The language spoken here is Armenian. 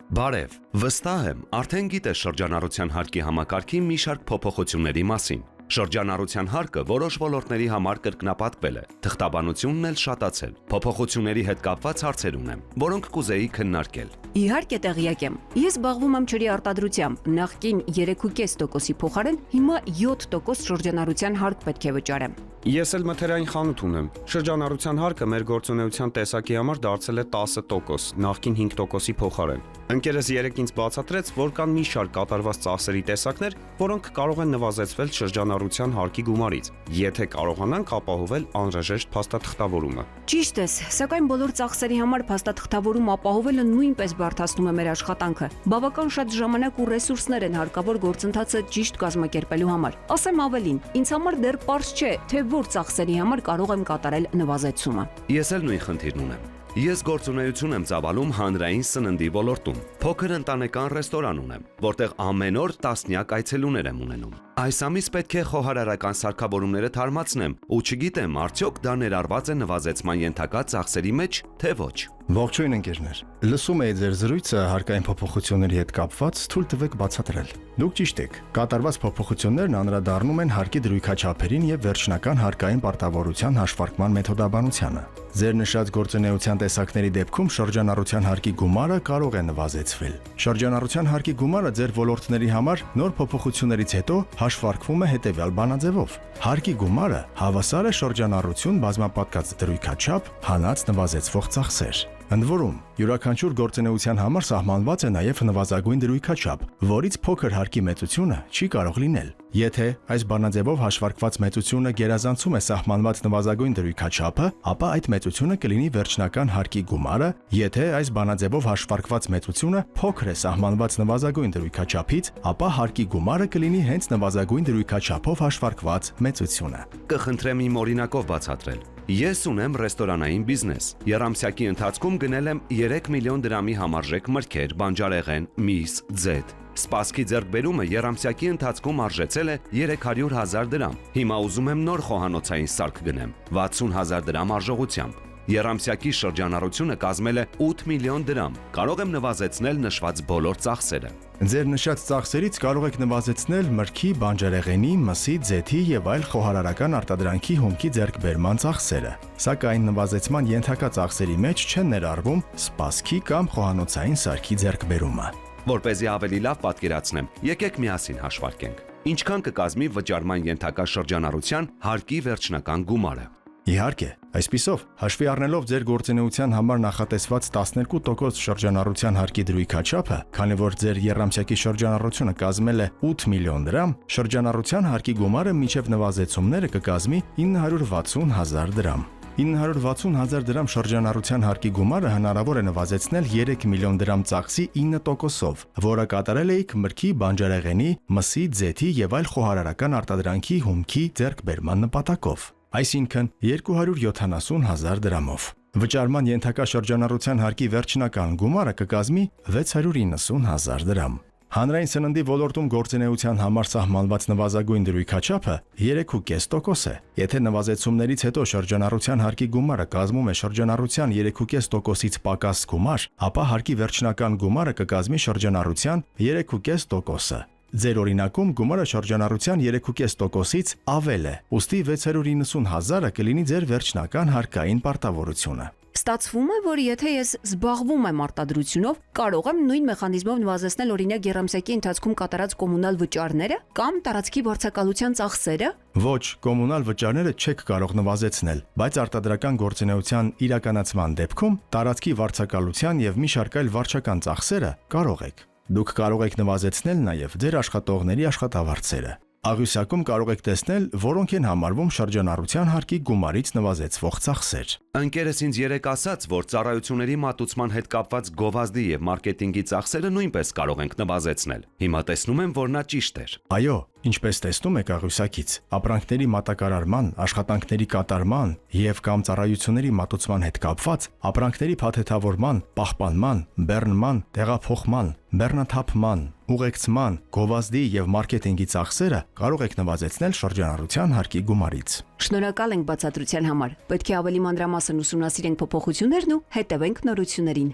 Բարև, վստահ եմ, արդեն գիտես շրջանառության հարկի համակարգի մի շարք փոփոխությունների մասին։ Շրջանառության հարկը որոշ ոլորտների համար կրկնապատկվել է, թղթաբանությունն էլ շատացել։ Փոփոխությունների հետ կապված հարցեր ունեմ, որոնք կուզեի քննարկել։ Իհարկե տեղյակ եմ։ Ես զբաղվում եմ ջրի արտադրությամբ, նախկին 3.5%-ի փոխարեն հիմա 7% շրջանառության հարկ պետք է վճարեմ։ Ես էլ մթերային խանութ ունեմ։ Շրջանառության հարկը մեր գործունեության տեսակի համար դարձել է 10%, նախկին 5%-ի փոխարեն։ Ընկերս երեկ ինձ բացատրեց, որ կան մի շարք կատարված ծախսերի տեսակներ, որոնք կարող են նվազեցվել շրջանառության հարկի գումարից, եթե կարողանանք ապահովել անհրաժեշտ փաստաթղթավորումը։ Ճիշտ ես, սակայն բոլոր ծախսերի համար փաստաթղթավորում ապահովելը նույնպես բարդացնում է մեր աշխատանքը։ Բավական շատ ժամանակ ու ռեսուրսներ են հարկավոր գործընթացը ճիշտ կազմակերպելու համար։ Ասեմ ավելին, ինձ համար դեռ պարզ չէ, թե որ ծախսերի համար կարող եմ կատարել նվազեցումը։ Ես էլ նույն խնդիրն ունեմ։ Ես գործունեություն եմ ծավալում հանրային սննդի ոլորտում։ Փոքր ընտանեկան ռեստորան ունեմ, որտեղ ամեն օր տասնյակ այցելուներ եմ ունենում։ Այս ամիս պետք է խոհարարական սարքավորումները թարմացնեմ, ու չգիտեմ, արդյոք դա ներառված է նվազեցման ենթակա ծախսերի մեջ, թե ոչ։ Ողջույն ընկերներ։ Լսում էի ձեր զրույցը հարկային փոփոխությունների հետ կապված, թույլ տվեք բացատրել։ Դուք ճիշտ եք։ Կատարված փոփոխություններն անդրադառնում են հարկի դրույքաչափերին եւ վերջնական հարկային պարտավորության հաշվարկման մեթոդաբանությանը։ Ձեր նշած գործունեության տեսակների դեպքում շրջանառության հարկի գումարը կարող է նվազեցվել։ Շրջանառության հարկի գումարը ձեր ոլորտների համար նոր փոփոխություններից հետո հաշվարկվում է հետևյալ բանաձևով. հարկի գումարը հավասար է շրջանառություն բազմապատկած դրույքաչափ հանած նվազեցվող ծախսեր։ Ընդ որում, յուրաքանչյուր գործունեության համար սահմանված է նաև նվազագույն դրույքաչափ, որից փոքր հարկի մեծությունը չի կարող լինել։ Եթե այս բանաձևով հաշվարկված մեծությունը գերազանցում է սահմանված նվազագույն դրույքաչափը, ապա այդ մեծությունը կլինի վերջնական հարկի գումարը, եթե այս բանաձևով հաշվարկված մեծությունը փոքր է սահմանված նվազագույն դրույքաչափից, ապա հարկի գումարը կլինի հենց նվազագույն դրույքաչափով հաշվարկված մեծությունը։ Կխնդրեմ իմ օրինակով բացատրել։ Ես ունեմ ռեստորանային բիզնես։ Եռամսյակի ընթացքում գնել եմ 3 միլիոն դրամի համարժեք մրգեր, բանջարեղեն, միս, ձեթ։ Սպասքի ձեռքբերումը եռամսյակի ընթացքում արժեցել է 300,000 դրամ։ Հիմա ուզում եմ նոր խոհանոցային սարք գնեմ 60,000 դրամ արժողությամբ։ Եռամսյակի շրջանառությունը կազմել է 8 միլիոն դրամ։ Կարող եմ նվազեցնել նշված բոլոր ծախսերը։ Ձեր նշած ծախսերից կարող եք նվազեցնել մրգի, բանջարեղենի, մսի, ձեթի եւ այլ խոհարարական արտադրանքի հումքի ձեռքբերման ծախսերը։ Սակայն նվազեցման ենթակա ծախսերի մեջ չեն ներառվում սպասքի կամ խոհանոցային սարքի ձեռքբերումը։ Որպեսզի ավելի լավ պատկերացնեմ, եկեք միասին հաշվարկենք։ Ինչքան կկազմի վճարման ենթակա շրջանառության հարկի վերջնական գումարը։ Իհարկե, այսպիսով, հաշվի առնելով ձեր գործունեության համար նախատեսված 12% շրջանառության հարկի դրույքաչափը, քանի որ ձեր եռամսյակի շրջանառությունը կազմել է 8 միլիոն դրամ, շրջանառության հարկի գումարը մինչև նվազեցումները կկազմի 960,000 դրամ։ 960,000 դրամ շրջանառության հարկի գումարը հնարավոր է նվազեցնել 3 միլիոն դրամ ծախսի 9%-ով, որը կատարել էիք մրգի, բանջարեղենի, մսի, ձեթի եւ այլ խոհարարական արտադրանքի հումքի ձեռքբերման նպատակով, այսինքն 270,000 դրամով։ Վճարման ենթակա շրջանառության հարկի վերջնական գումարը կկազմի 690,000 դրամ։ Հանրային սննդի ոլորտում գործունեության համար սահմանված նվազագույն դրույքաչափը 3.5% է։ Եթե նվազեցումներից հետո շրջանառության հարկի գումարը կազմում է շրջանառության 3.5%-ից պակաս գումար, ապա հարկի վերջնական գումարը կկազմի շրջանառության 3.5%-ը։ Ձեր օրինակում գումարը շրջանառության 3.5%-ից ավել է, ուստի 690,000-ը կլինի ձեր վերջնական հարկային պարտավորությունը։ Ստացվում է, որ եթե ես զբաղվում եմ արտադրությունով, կարող եմ նույն մեխանիզմով նվազեցնել օրինակ եռամսյակի ընթացքում կատարած կոմունալ վճարները կամ տարածքի վարձակալության ծախսերը։ Ոչ, կոմունալ վճարները չեք կարող նվազեցնել, բայց արտադրական գործունեության իրականացման դեպքում տարածքի վարձակալության եւ մի շարք այլ վարչական ծախսերը կարող եք։ Դուք կարող եք նվազեցնել նաև ձեր աշխատողների աշխատավարձերը։ Աղյուսակում կարող եք տեսնել, որոնք են համարվում շրջանառության հարկի գումարից նվազեցվող ծախսեր։ Ընկերս ինձ երեկ ասաց, որ ծառայությունների մատուցման հետ կապված գովազդի եւ մարքեթինգի ծախսերը նույնպես կարող ենք նվազեցնել։ Հիմա տեսնում եմ, որ նա ճիշտ էր։ Այո, ինչպես տեսնում եք աղյուսակից, ապրանքների մատակարարման, աշխատանքների կատարման եւ կամ ծառայությունների մատուցման հետ կապված ապրանքների փաթեթավորման, պահպանման, բեռնման, տեղափոխման, բեռնաթափման, ուղեկցման, գովազդի եւ մարքեթինգի ծախսերը կարող եք նվազեցնել շրջանառության հարկի գումարից։ Շնորհակալ ենք բացատրության համար։ Պետք է ավելի մանրամասն ուսումնասիրենք փոփոխություններն ու հետևենք նորություններին։